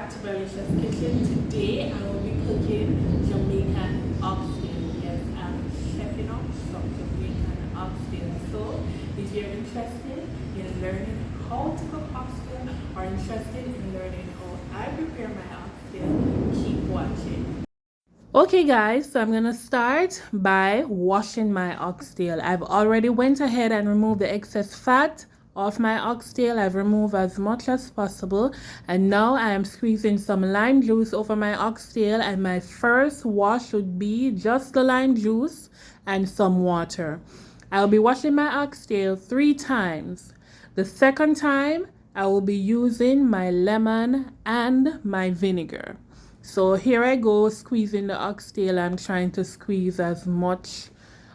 back to Berrylicious Kitchen. Today I will be cooking Jamaican oxtail. Yes, I'm chefing up some Jamaican oxtail. So if you're interested in learning how to cook oxtail or interested in learning how I prepare my oxtail, keep watching. Okay guys, so I'm gonna start by washing my oxtail. I've already went ahead and removed the excess fat off my oxtail. I've removed as much as possible, and now I am squeezing some lime juice over my oxtail, and my first wash would be just the lime juice and some water. I'll be washing my oxtail 3 times. The second time I will be using my lemon and my vinegar. So here I go squeezing the oxtail. I'm trying to squeeze as much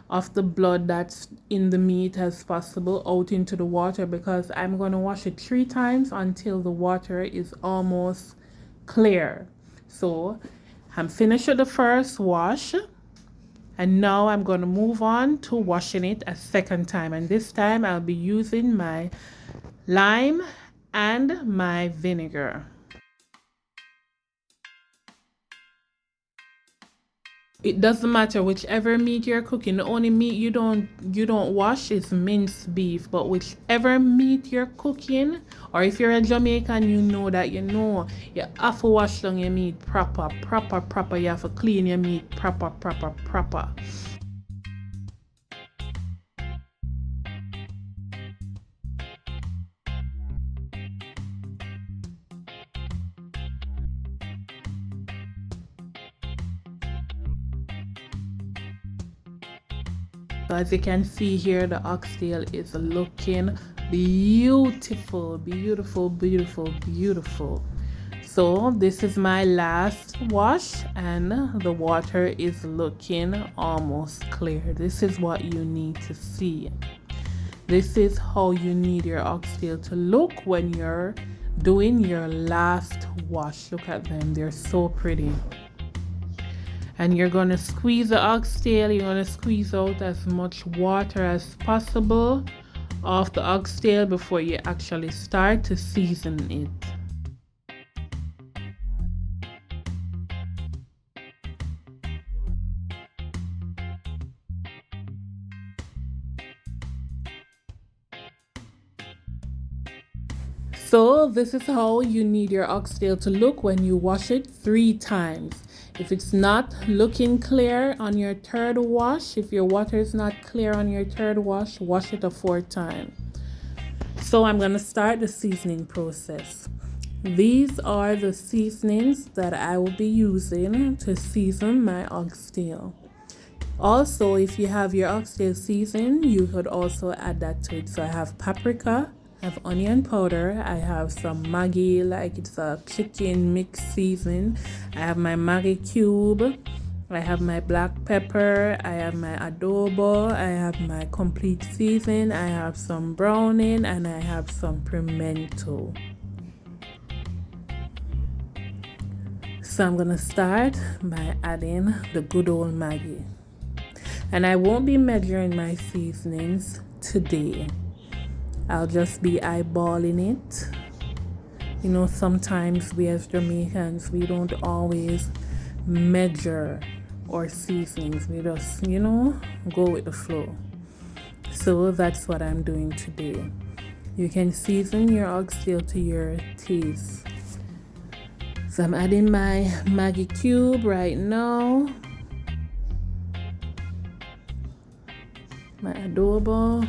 of the blood that's in the meat as possible out into the water, because I'm going to wash it 3 times until the water is almost clear. So I'm finished with the first wash, and now I'm going to move on to washing it a second time, and this time I'll be using my lime and my vinegar. It doesn't matter whichever meat you're cooking. The only meat you don't wash is minced beef. But whichever meat you're cooking, or if you're a Jamaican, you know you have to wash down your meat proper. You have to clean your meat proper. So as you can see here, the oxtail is looking beautiful. So this is my last wash, and the water is looking almost clear. This is what you need to see. This is how you need your oxtail to look when you're doing your last wash. Look at them, they're so pretty. And you're going to squeeze the oxtail. You're going to squeeze out as much water as possible off the oxtail before you actually start to season it. So this is how you need your oxtail to look when you wash it 3 times. If it's not looking clear on your third wash, if your water is not clear on your third wash, wash it a 4th time. So I'm going to start the seasoning process. These are the seasonings that I will be using to season my oxtail. Also, if you have your oxtail seasoned, you could also add that to it. So I have paprika, I have onion powder, I have some Maggi, like it's a chicken mix season. I have my Maggi cube, I have my black pepper, I have my adobo, I have my complete season, I have some browning, and I have some pimento. So I'm gonna start by adding the good old Maggi. And I won't be measuring my seasonings today. I'll just be eyeballing it. You know, sometimes we as Jamaicans, we don't always measure our seasonings. We just, go with the flow. So that's what I'm doing today. You can season your oxtail to your taste. So I'm adding my Maggi cube right now. My adobo.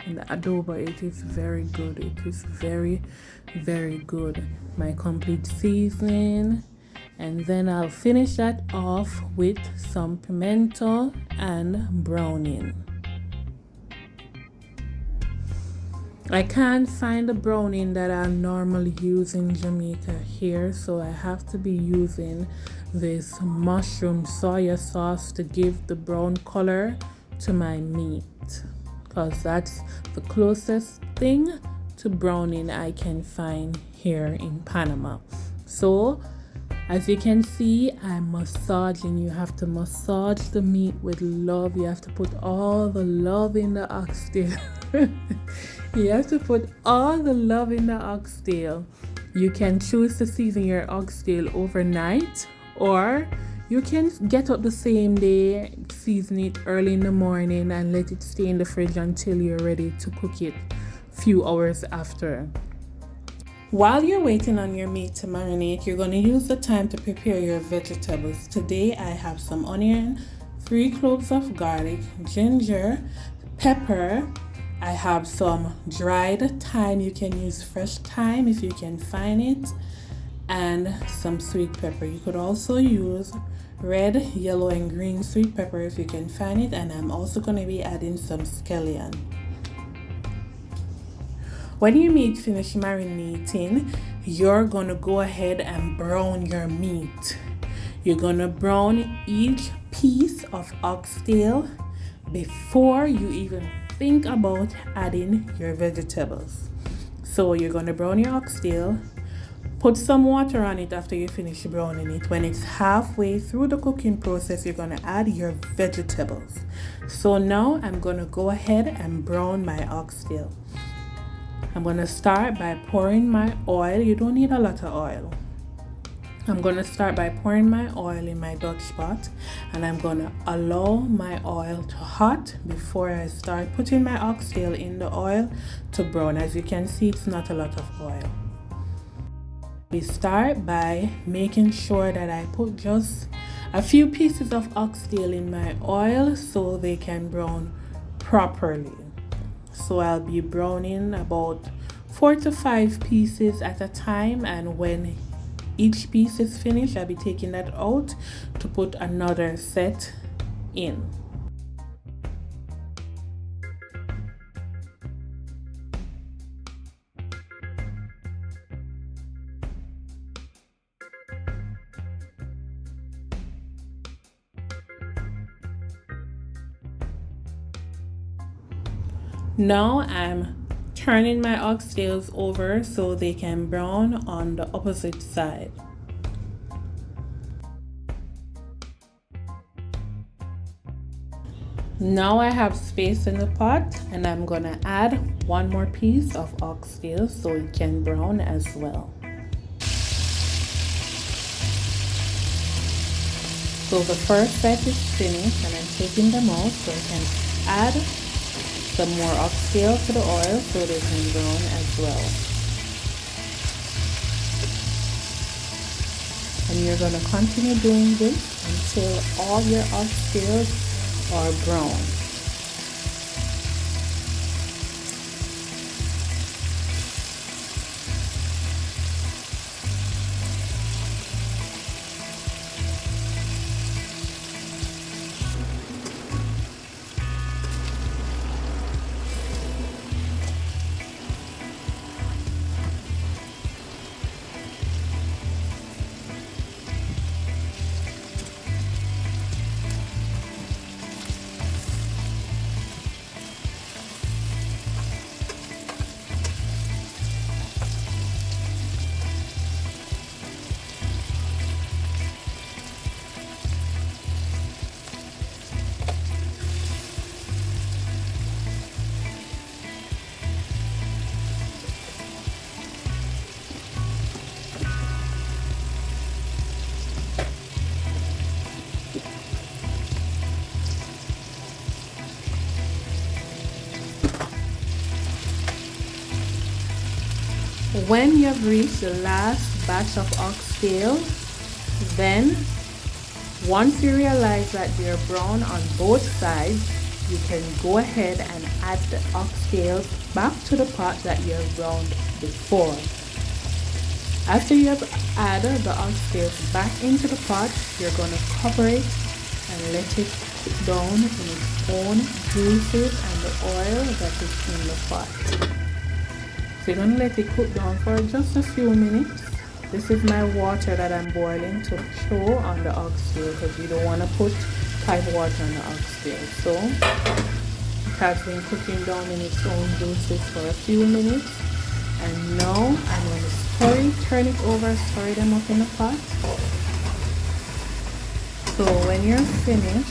And the adobo, it is very good. It is very good. My complete seasoning, and then I'll finish that off with some pimento and browning. I can't find the browning that I normally use in Jamaica here, so I have to be using this mushroom soya sauce to give the brown color to my meat, because that's the closest thing to browning I can find here in Panama. So as you can see, I'm massaging. You have to massage the meat with love. You have to put all the love in the oxtail. You have to put all the love in the oxtail. You can choose to season your oxtail overnight, or you can get up the same day, season it early in the morning, and let it stay in the fridge until you're ready to cook it a few hours after. While you're waiting on your meat to marinate, you're going to use the time to prepare your vegetables. Today I have some onion, 3 cloves of garlic, ginger, pepper. I have some dried thyme. You can use fresh thyme if you can find it, and some sweet pepper. You could also use red, yellow, and green sweet pepper if you can find it, and I'm also going to be adding some scallion. When your meat finish marinating, you're going to go ahead and brown your meat. You're going to brown each piece of oxtail before you even think about adding your vegetables. So you're going to brown your oxtail, put some water on it after you finish browning it. When it's halfway through the cooking process, you're going to add your vegetables. So now I'm going to go ahead and brown my oxtail. I'm going to start by pouring my oil. You don't need a lot of oil. I'm going to start by pouring my oil in my Dutch pot, and I'm going to allow my oil to hot before I start putting my oxtail in the oil to brown. As you can see, it's not a lot of oil. We start by making sure that I put just a few pieces of oxtail in my oil so they can brown properly. So I'll be browning about 4 to 5 pieces at a time, and when each piece is finished, I'll be taking that out to put another set in. Now I'm turning my oxtails over so they can brown on the opposite side. Now I have space in the pot, and I'm gonna add one more piece of oxtail so it can brown as well. So the first set is finished, and I'm taking them out so I can add some more oxtail to the oil so they can brown as well. And you're going to continue doing this until all your oxtails are brown. When you've reached the last batch of oxtail, then once you realize that they're brown on both sides, you can go ahead and add the oxtails back to the pot that you have browned before. After you have added the oxtails back into the pot, you're going to cover it and let it cook down in its own juices and the oil that is in the pot. So you're going to let it cook down for just a few minutes. This is my water that I'm boiling to throw on the oxtail, because you don't want to put pipe water on the oxtail. So it has been cooking down in its own juices for a few minutes. And now I'm going to turn it over, stir them up in the pot. So when you're finished,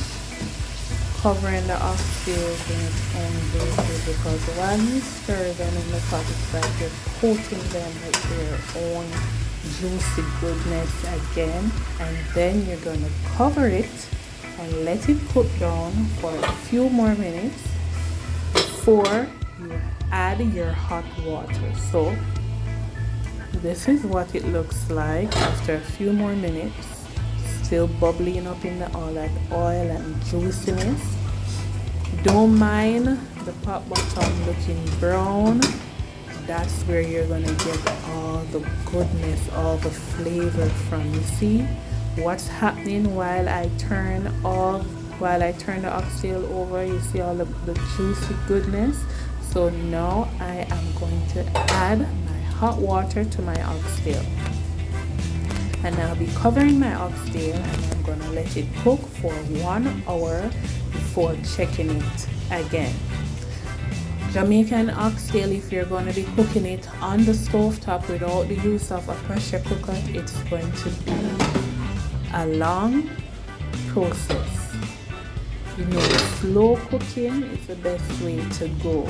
covering the oxtail in its own basis, because while you stir them in the pot, it's like you're coating them with their own juicy goodness again. And then you're going to cover it and let it cook down for a few more minutes before you add your hot water. So this is what it looks like after a few more minutes, still bubbling up in all that oil and juiciness. Don't mind the pot bottom looking brown. That's where you're gonna get all the goodness, all the flavor from. You see what's happening while I turn the oxtail over? You see all the juicy goodness. So now I am going to add my hot water to my oxtail, and I'll be covering my oxtail, and I'm gonna let it cook for 1 hour before checking it again. Jamaican oxtail, if you're going to be cooking it on the stove top without the use of a pressure cooker, it's going to be a long process. You know, slow cooking is the best way to go.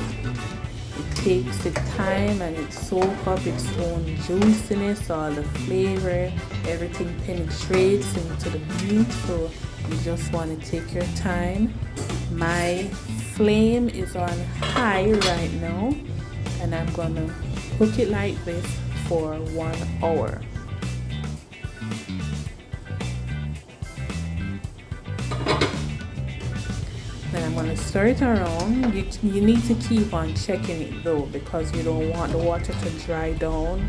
It takes the time and it soaks up its own juiciness, all the flavor, everything penetrates into the meat, so you just want to take your time. My flame is on high right now, and I'm gonna cook it like this for 1 hour. Then I'm gonna stir it around. You need to keep on checking it though, because you don't want the water to dry down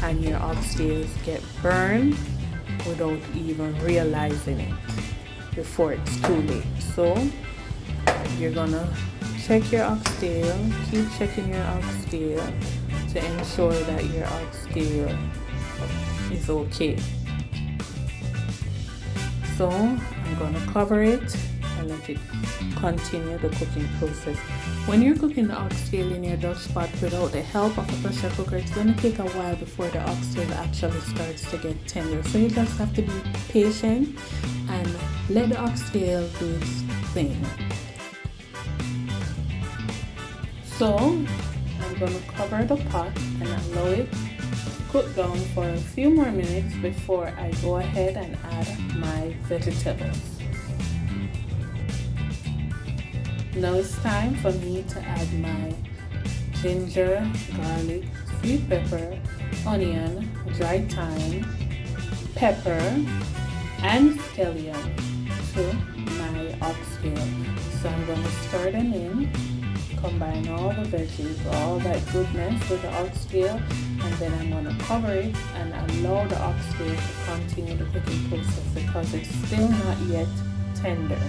and your oxtails get burned without even realizing it before it's too late. So you're gonna check your oxtail, keep checking your oxtail to ensure that your oxtail is okay. So I'm gonna cover it and let it continue the cooking process. When you're cooking the oxtail in your Dutch pot without the help of a pressure cooker, it's gonna take a while before the oxtail actually starts to get tender. So you just have to be patient and let the oxtail do its thing. So I'm going to cover the pot and allow it to cook down for a few more minutes before I go ahead and add my vegetables. Now it's time for me to add my ginger, garlic, sweet pepper, onion, dried thyme, pepper, and scallion to my oxtail. So I'm going to stir them in, combine all the veggies, all that goodness with the oxtail, and then I'm going to cover it and allow the oxtail to continue the cooking process because it's still not yet tender.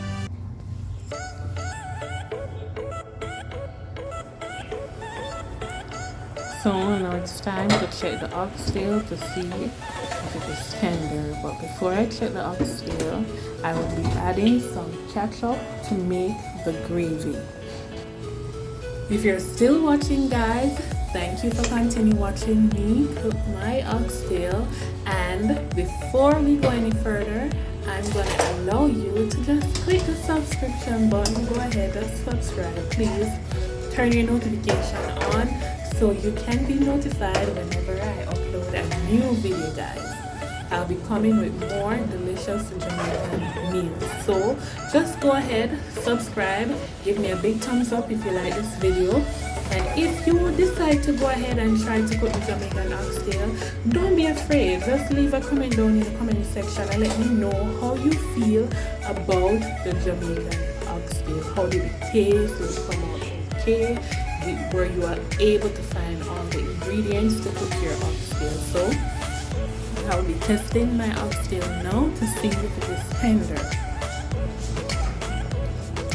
So now it's time to check the oxtail to see if it is tender. But before I check the oxtail, I will be adding some ketchup to make the gravy. If you're still watching, guys, thank you for continuing watching me cook my oxtail. And before we go any further, I'm going to allow you to just click the subscription button. Go ahead and subscribe. Please turn your notification on so you can be notified whenever I upload a new video, guys. I'll be coming with more delicious Jamaican meals. So just go ahead, subscribe, give me a big thumbs up if you like this video. And if you decide to go ahead and try to cook the Jamaican oxtail, don't be afraid. Just leave a comment down in the comment section and let me know how you feel about the Jamaican oxtail. How did it taste? Did it come out okay? Were you able to find all the ingredients to cook your oxtail? So I'll be testing my oxtail now to see if it is tender.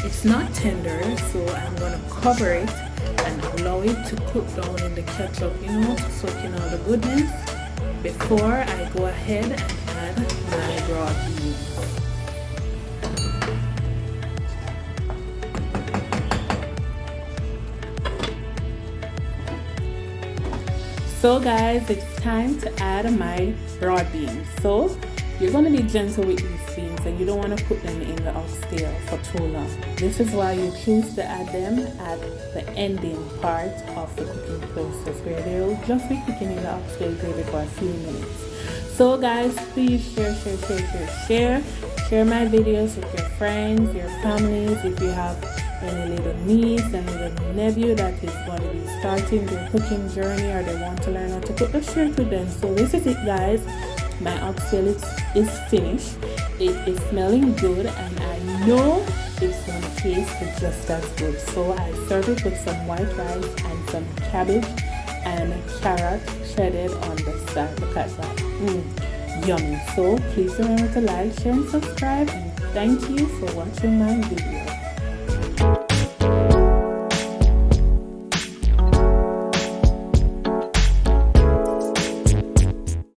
It's not tender, so I'm going to cover it and allow it to cook down in the ketchup, to soak in all the goodness before I go ahead and add my raw beans. So guys, it's time to add my broad beans. So you're going to be gentle with these beans and you don't want to put them in the oxtail for too long. This is why you choose to add them at the ending part of the cooking process, where they'll just be cooking in the oxtail gravy for a few minutes. So guys, please share my videos with your friends, your families. If you have any little niece and little nephew that is going to be starting their cooking journey, or they want to learn how to cook, just share it with them. So this is it, guys. My oxtail is finished. It is smelling good, and I know it's going to taste just as good. So I serve it with some white rice and some cabbage and carrot shredded on the side. Look at that. Yummy. So please remember to like, share, and subscribe, and thank you for watching my video.